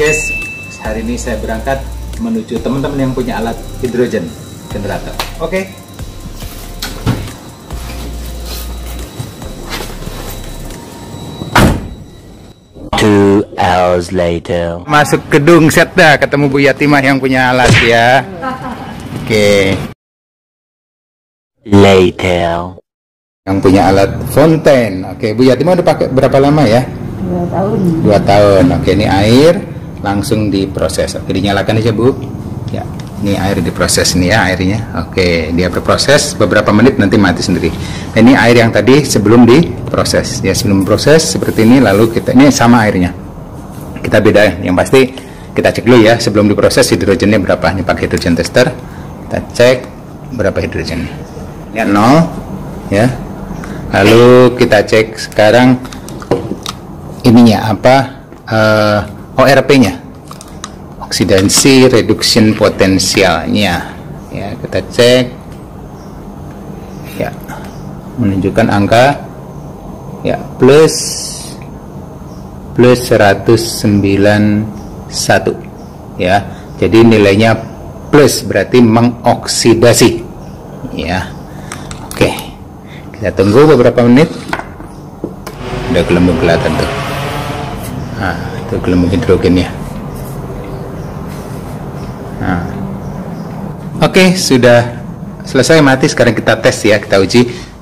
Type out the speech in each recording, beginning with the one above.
guys, hari ini saya berangkat menuju teman-teman yang punya alat hidrogen generator. Oke. 2 hours later. Masuk gedung set dah, ketemu Bu Yatimah yang punya alat ya. Oke. Later. Yang punya alat fonten. Oke, Bu Yatimah udah pakai berapa lama ya? 2 tahun. 2 tahun. Oke, ini air langsung diproses. Oke, dinyalakan aja Bu. Ya, ini air diproses nih ya airnya. Oke, dia berproses beberapa menit nanti mati sendiri. Ini air yang tadi sebelum diproses. Ya, sebelum proses seperti ini, lalu kita ini sama airnya. Kita beda. Yang pasti kita cek dulu ya sebelum diproses hidrogennya berapa. Ini pakai hidrogen tester. Kita cek berapa hidrogennya. Ya 0 ya. Lalu kita cek sekarang ininya apa, ORP-nya, oksidansi reduction potensialnya ya, kita cek ya, menunjukkan angka ya plus 191 ya, jadi nilainya plus berarti mengoksidasi ya. Oke, kita tunggu beberapa menit. Udah gelembung kelihatan tuh. Nah, itu gelembung hidrogennya. Nah. Oke, sudah selesai mati. Sekarang kita tes ya, kita uji.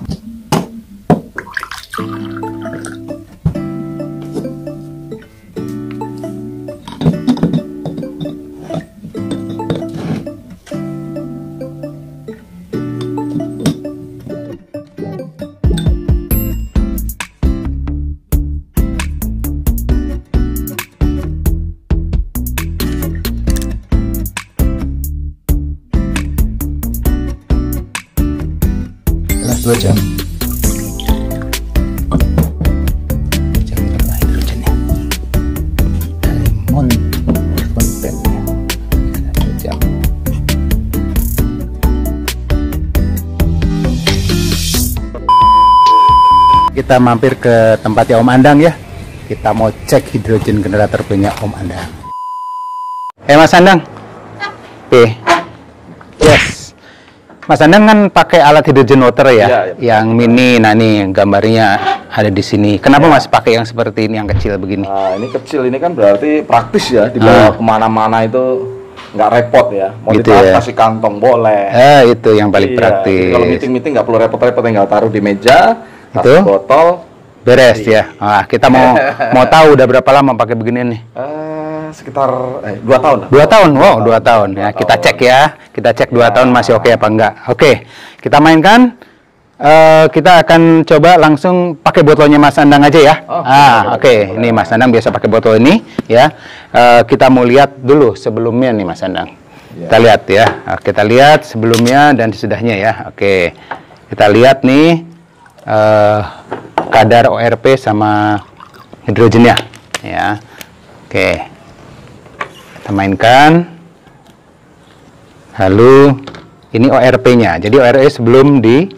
Setelah 2 jam. Jam berapa hidrogennya? Dari fontennya. 2 jam. Kita mampir ke tempatnya Om Andang ya. Kita mau cek hidrogen generator punya Om Andang. Mas Andang. Oke. Yes. Mas Andang kan pakai alat hydrogen water ya, yang mini. Nah nih gambarnya ada di sini. Kenapa Mas pakai yang seperti ini, yang kecil begini? Nah, ini kecil, ini kan berarti praktis ya, dibawa kemana-mana itu nggak repot ya. Mau gitu ditaruh ya. kasih kantong boleh. Itu yang paling praktis. Kalau meeting-meeting nggak perlu repot-repot, tinggal taruh di meja, Itu? taruh botol, Beres ya. Nah, kita mau tahu udah berapa lama pakai beginian nih? sekitar 2 tahun lah. 2 tahun, wow 2 tahun ya. Kita cek ya, kita cek 2 tahun masih oke apa enggak. Oke, kita mainkan. Kita akan coba langsung pakai botolnya Mas Andang aja ya. Oke. Ini Mas Andang biasa pakai botol ini ya. Kita mau lihat dulu sebelumnya nih Mas Andang. Kita lihat ya. Kita lihat sebelumnya dan sesudahnya ya. Oke, kita lihat nih kadar ORP sama hidrogennya ya. Oke, kita mainkan. Lalu ini ORP-nya. Jadi ORP sebelum di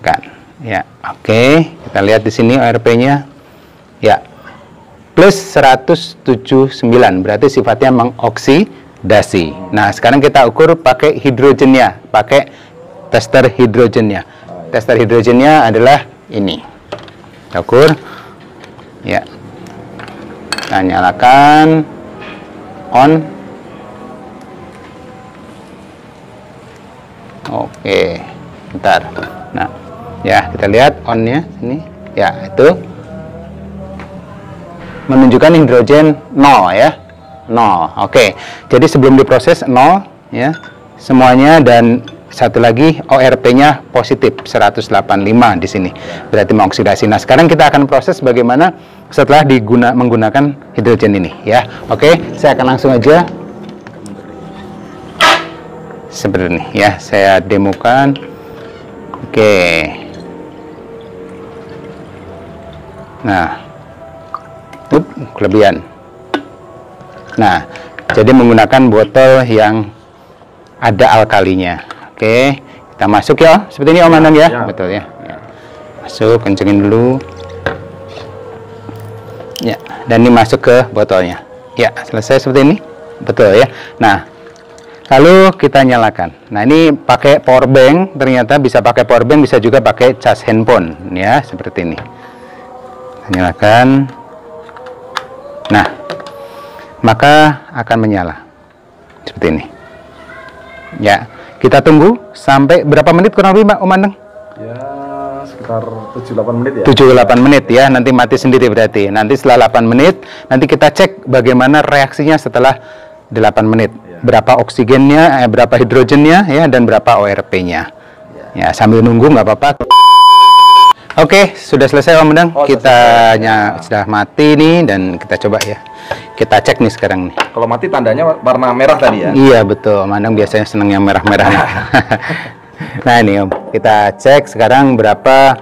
kan ya. Oke, kita lihat di sini ORP-nya ya plus 179, berarti sifatnya mengoksidasi. Nah, sekarang kita ukur pakai hidrogennya, pakai tester hidrogennya. Tester hidrogennya adalah ini. Kita ukur ya. Kita nyalakan on. Oke, bentar. Nah, ya kita lihat on-nya ini. Ya, itu menunjukkan hidrogen 0 ya. 0. Oke. Jadi sebelum diproses 0 ya. Semuanya, dan satu lagi ORP-nya positif 185 di sini. Berarti mengoksidasi. Nah, sekarang kita akan proses bagaimana setelah menggunakan hidrogen ini ya. Oke, saya akan langsung aja seperti ini ya, saya demokan. Oke. Nah, kelebihan. Nah, jadi menggunakan botol yang ada alkalinya. Oke, kita masuk ya, seperti ini Om Andang ya. Betul ya. Masuk, kencengin dulu. Ya, dan ini masuk ke botolnya. Ya, selesai seperti ini. Betul ya. Nah, lalu kita nyalakan. Nah, ini pakai power bank, ternyata bisa pakai power bank, bisa juga pakai cas handphone ya, seperti ini. Nyalakan. Nah, maka akan menyala. Seperti ini. Ya, kita tunggu sampai berapa menit kurang lebih, Om Andeng? Ya, sekitar 7-8 menit ya. 7-8 menit ya, nanti mati sendiri berarti. Nanti setelah 8 menit, nanti kita cek bagaimana reaksinya setelah 8 menit. Ya. Berapa oksigennya, berapa hidrogennya ya, dan berapa ORP-nya. Ya, sambil nunggu nggak apa-apa. Oke, sudah selesai Om Andeng. Kitanya sudah mati nih, dan kita coba ya. Kita cek nih sekarang nih. Kalau mati tandanya warna merah tadi ya? Iya betul, Om Andeng biasanya seneng yang merah-merah nih. Nah ini Om, kita cek sekarang berapa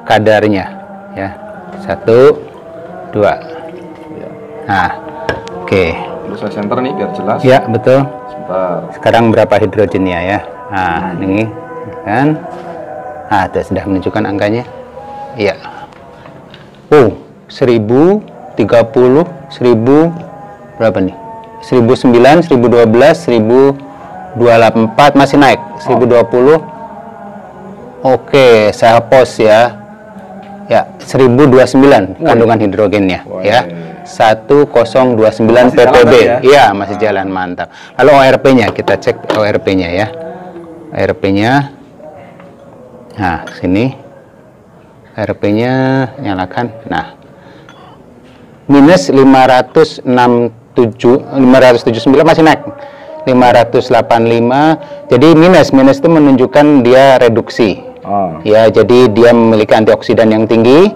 kadarnya ya. 1, 2. Ya. Nah, oke. Terus saya center nih biar jelas. Ya betul. Sebentar. Sekarang berapa hidrogennya ya? Nah ini kan. Nah, sudah menunjukkan angkanya. Iya. 1030, 1000 berapa nih? 1009, 1012, 1024 masih naik. 1020. Oke, saya post ya. Ya, 1029 kandungan hidrogennya ya. 1029 ppb. Iya, masih jalan, mantap. Lalu ORP-nya kita cek ORP-nya ya. ORP-nya. Nah, sini RP-nya nyalakan. Nah, minus 579 masih naik. 585. Jadi minus itu menunjukkan dia reduksi. Ya, jadi dia memiliki antioksidan yang tinggi,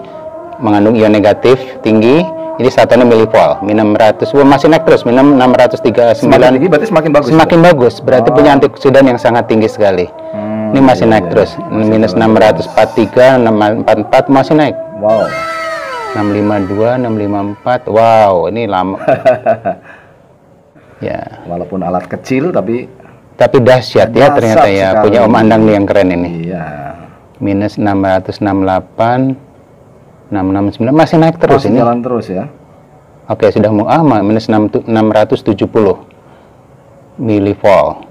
mengandung ion negatif tinggi. Ini satuannya milivol, minus 600. Masih naik terus, minus 639. Semakin tinggi berarti semakin bagus. Semakin bagus, berarti punya antioksidan yang sangat tinggi sekali. Ini masih naik terus, minus 643, 644 masih naik. Wow. 652, 654, wow, ini lama. Ya. Walaupun alat kecil tapi dahsyat ya ternyata ya, sekali. Punya Om Andang nih yang keren ini. Iya. Minus 668, 669 masih naik terus ini. Jalan terus ya. Oke, sudah mau minus 670 milivol.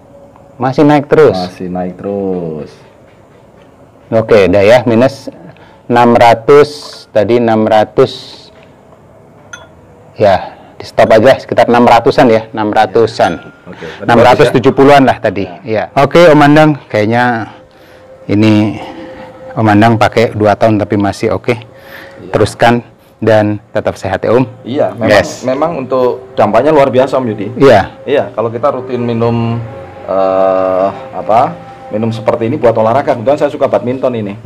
Masih naik terus. Masih naik terus. Oke, dah ya, minus 600 tadi 600. Ya, di stop aja sekitar 600-an ya, 600-an. Oke, 670-an lah tadi. Ya. Oke, Om Andang, kayaknya ini Om Andang pakai 2 tahun tapi masih oke. Teruskan dan tetap sehat ya Om. Iya, memang untuk dampaknya luar biasa Om Yudi. Iya. Iya, kalau kita rutin minum minum seperti ini buat olahraga. Kebetulan saya suka badminton ini.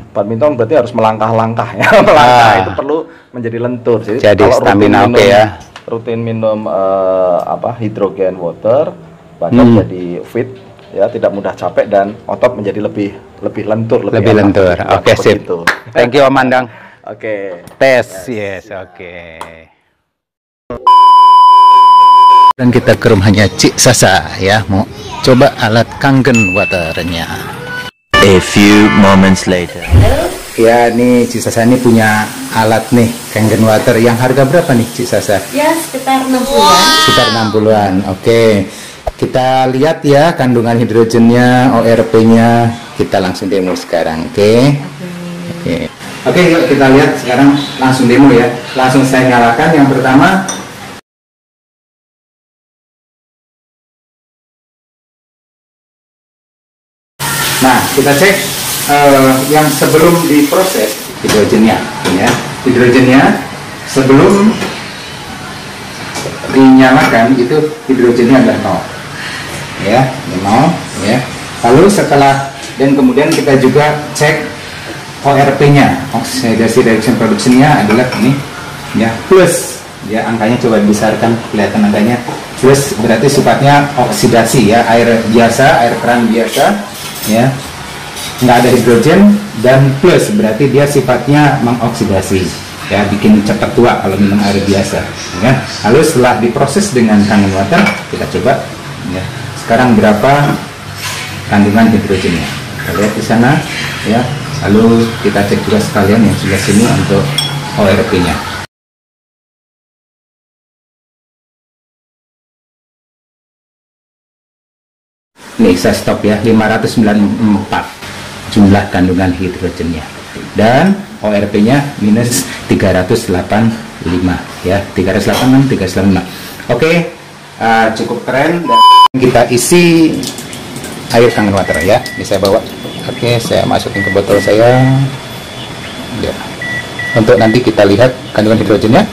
Badminton berarti harus melangkah-langkah ya. Melangkah itu perlu menjadi lentur. Jadi kalau stamina oke ya. Rutin minum hidrogen water, badan jadi fit ya, tidak mudah capek dan otot menjadi lebih lentur, lebih lentur. Oke, sip. Thank you Om Andang. Oke. Tes, yes, oke. Dan kita ke rumahnya Cik Sasa ya, mau coba alat Kangen waternya. A few moments later. Ya, nih Cik Sasa ini punya alat nih Kangen water yang harga berapa nih Cik Sasa? Ya, sekitar 60-an. Sekitar 60-an. Oke. Kita lihat ya kandungan hidrogennya, ORP-nya. Kita langsung demo sekarang, oke? Oke, yuk kita lihat sekarang langsung demo ya. Langsung saya nyalakan yang pertama. Nah, kita cek yang sebelum diproses hidrogennya, ya. Hidrogennya sebelum dinyalakan itu hidrogennya adalah 0, ya, 0, ya. Lalu setelah dan kemudian kita juga cek ORP-nya, oxidasi reduction production-nya adalah ini, ya, plus, ya, angkanya coba dibesarkan, kelihatan angkanya, plus berarti sifatnya oksidasi ya, air biasa, air keran biasa, ya, nggak ada hidrogen, dan plus berarti dia sifatnya mengoksidasi, ya, bikin cepat tua kalau minum air biasa, ya. Lalu setelah diproses dengan Kangen water, kita coba, ya, sekarang berapa kandungan hidrogennya, kita lihat di sana, ya. Lalu kita cek juga sekalian yang sebelah sini untuk ORP-nya. Nih saya stop ya, 594 jumlah kandungan hidrogennya, dan ORP-nya minus 385 ya, 385. Oke, cukup keren. Dan kita isi air Kangen Water ya. Ini saya bawa. Oke, saya masukin ke botol saya ya. Untuk nanti kita lihat kandungan hidrogennya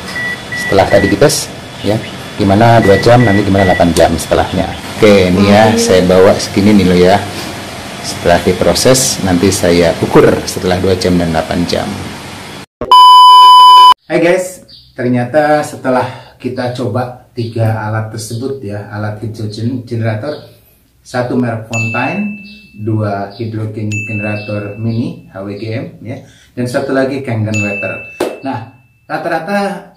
setelah tadi dites ya, gimana 2 jam, nanti gimana 8 jam setelahnya. Oke, ini ya saya bawa segini nih loh ya. Setelah diproses nanti saya ukur setelah 2 jam dan 8 jam. Hai guys, ternyata setelah kita coba 3 alat tersebut ya, alat hidrogen generator, 1 merek Fontaine, 2 hidrogen generator mini HWGM ya, dan 1 lagi Kangen Water. Nah, rata-rata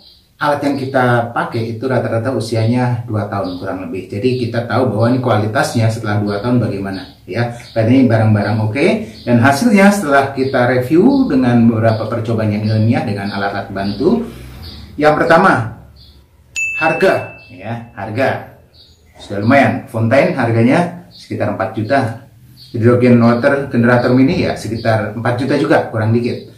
alat yang kita pakai itu rata-rata usianya 2 tahun kurang lebih. Jadi kita tahu bahwa ini kualitasnya setelah 2 tahun bagaimana ya. Dan ini barang-barang oke. Dan hasilnya setelah kita review dengan beberapa percobaan yang ilmiah dengan alat-alat bantu. Yang pertama, harga ya, harga sudah lumayan. Fontaine harganya sekitar 4 juta. Hidrogen water generator mini ya sekitar 4 juta juga, kurang dikit.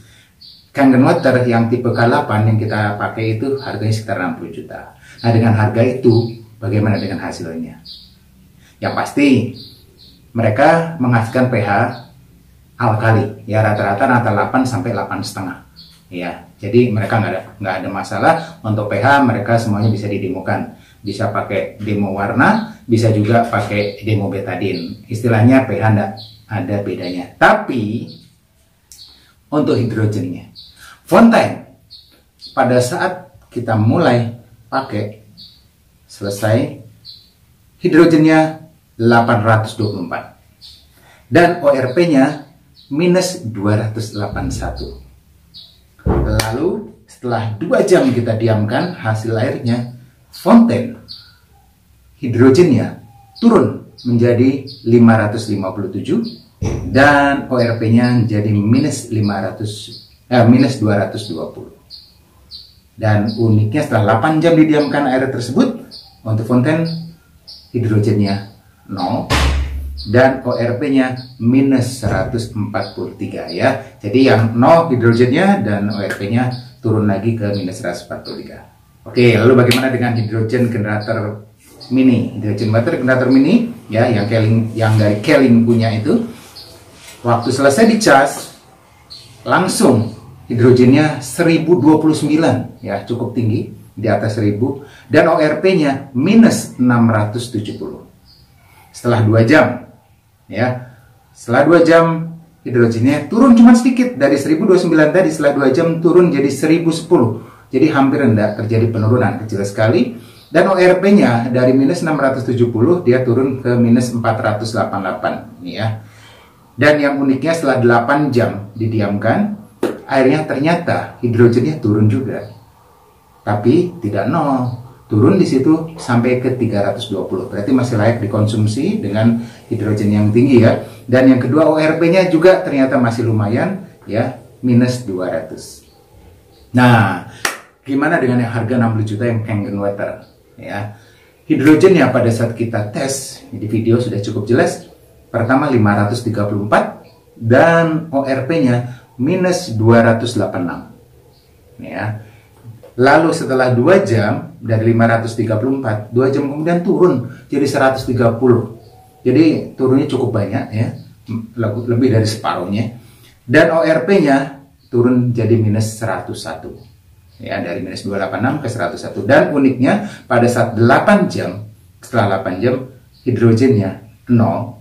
Kangen Water yang tipe K8 yang kita pakai itu harganya sekitar 60 juta. Nah, dengan harga itu bagaimana dengan hasilnya? Yang pasti mereka menghasilkan pH alkali ya, rata-rata 8 sampai 8,5 ya. Jadi mereka nggak ada masalah untuk pH. Mereka semuanya bisa didemokan, bisa pakai demo warna, bisa juga pakai demo betadine. Istilahnya pH nggak ada bedanya. Tapi untuk hidrogennya, Fontaine pada saat kita mulai pakai selesai hidrogennya 824 dan ORP-nya minus 281. Lalu setelah 2 jam kita diamkan hasil airnya, Fontaine hidrogennya turun menjadi 557 dan ORP-nya menjadi minus 220. Dan uniknya setelah 8 jam didiamkan air tersebut, untuk Fontaine hidrogennya 0 dan ORP-nya minus 143 ya. Jadi yang 0 hidrogennya dan ORP-nya turun lagi ke minus 143. Oke, lalu bagaimana dengan hidrogen generator mini? Hidrogen water generator mini ya, yang dari Keling punya itu. Waktu selesai dicas, langsung hidrogennya 1029 ya, cukup tinggi, di atas 1000, dan ORP-nya minus 670. Setelah 2 jam ya, setelah 2 jam hidrogennya turun cuma sedikit, dari 1029 tadi setelah 2 jam turun jadi 1010. Jadi hampir tidak terjadi penurunan, kecil sekali. Dan ORP-nya dari minus 670 dia turun ke minus 488 ya. Dan yang uniknya setelah 8 jam didiamkan, airnya ternyata hidrogennya turun juga. Tapi tidak 0, turun di situ sampai ke 320. Berarti masih layak dikonsumsi dengan hidrogen yang tinggi ya. Dan yang kedua, ORP-nya juga ternyata masih lumayan ya, minus 200. Nah, gimana dengan yang harga 60 juta yang Kangen Water ya? Hidrogennya pada saat kita tes di video sudah cukup jelas. Pertama 534 dan ORP-nya minus 286 ya. Lalu setelah 2 jam dari 534, 2 jam kemudian turun jadi 130. Jadi turunnya cukup banyak ya, lebih dari separuhnya. Dan ORP-nya turun jadi minus 101 ya, dari minus 286 ke 101. Dan uniknya pada saat 8 jam, setelah 8 jam hidrogennya 0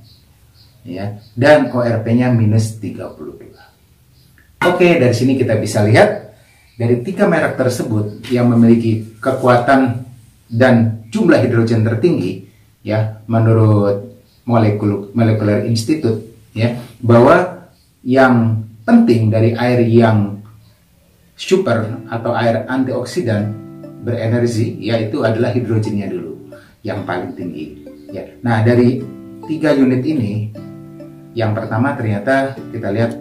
ya, dan ORP-nya minus 32. Oke, dari sini kita bisa lihat dari 3 merek tersebut yang memiliki kekuatan dan jumlah hidrogen tertinggi ya, menurut Molecular Institute ya, bahwa yang penting dari air yang super atau air antioksidan berenergi yaitu adalah hidrogennya dulu yang paling tinggi ya. Nah, dari 3 unit ini, yang pertama ternyata kita lihat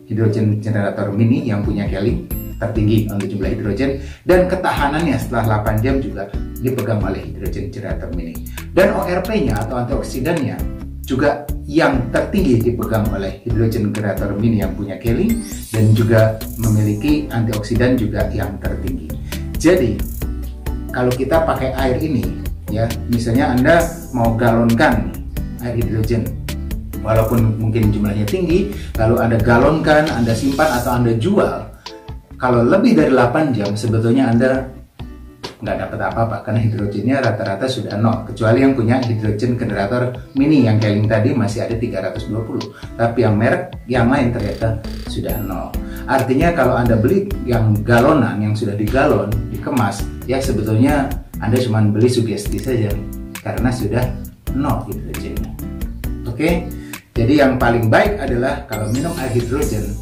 hidrogen generator mini yang punya Keling tertinggi untuk jumlah hidrogen, dan ketahanannya setelah 8 jam juga dipegang oleh hidrogen generator mini. Dan ORP-nya atau antioksidannya juga yang tertinggi dipegang oleh hidrogen generator mini yang punya Keling, dan juga memiliki antioksidan juga yang tertinggi. Jadi kalau kita pakai air ini ya, misalnya Anda mau galonkan air hidrogen, walaupun mungkin jumlahnya tinggi, lalu Anda galonkan, Anda simpan atau Anda jual, kalau lebih dari 8 jam sebetulnya Anda nggak dapat apa-apa, karena hidrogennya rata-rata sudah nol, kecuali yang punya hidrogen generator mini yang Keling tadi masih ada 320, tapi yang merek yang lain ternyata sudah nol. Artinya kalau Anda beli yang galonan, yang sudah digalon, dikemas, ya sebetulnya Anda cuma beli sugesti saja, karena sudah nol hidrogennya. Oke, jadi yang paling baik adalah kalau minum air hidrogen,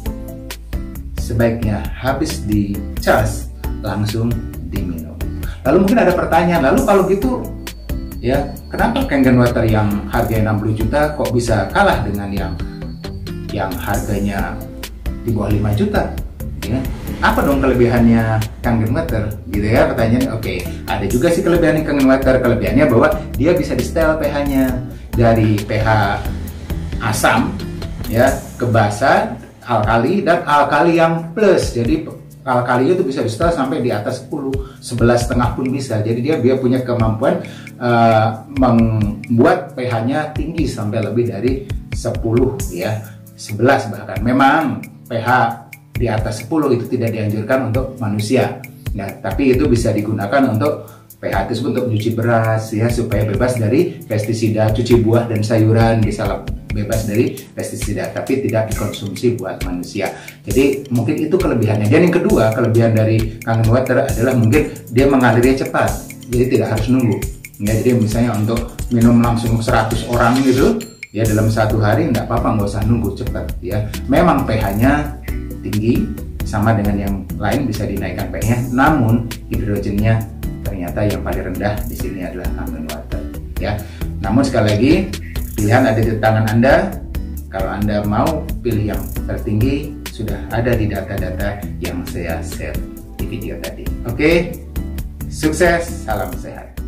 sebaiknya habis di charge langsung diminum. Lalu mungkin ada pertanyaan, lalu kalau gitu ya kenapa Kangen Water yang harganya 60 juta kok bisa kalah dengan yang harganya di bawah 5 juta ya? Apa dong kelebihannya Kangen Water gitu ya pertanyaan. Oke, ada juga sih kelebihan Kangen Water. Kelebihannya bahwa dia bisa di setel pH-nya dari pH asam ya ke basa, alkali, dan alkali yang plus. Jadi alkali itu bisa di-setel sampai di atas 10, 11,5 pun bisa. Jadi dia punya kemampuan membuat pH-nya tinggi sampai lebih dari 10 ya, 11 bahkan. Memang pH di atas 10 itu tidak dianjurkan untuk manusia. Nah, tapi itu bisa digunakan untuk pH tersebut untuk cuci beras ya, supaya bebas dari pestisida, cuci buah dan sayuran bisa bebas dari pestisida, tapi tidak dikonsumsi buat manusia. Jadi mungkin itu kelebihannya. Dan yang kedua, kelebihan dari Kangen Water adalah mungkin dia mengalirnya cepat, jadi tidak harus nunggu ya. Jadi misalnya untuk minum langsung 100 orang gitu ya dalam 1 hari, nggak apa-apa, nggak usah nunggu, cepat ya. Memang pH-nya tinggi, sama dengan yang lain bisa dinaikkan pH-nya, namun hidrogennya ternyata yang paling rendah di sini adalah Kangen Water ya. Namun sekali lagi, pilihan ada di tangan Anda. Kalau Anda mau pilih yang tertinggi, sudah ada di data-data yang saya share di video tadi. Oke, sukses, salam sehat.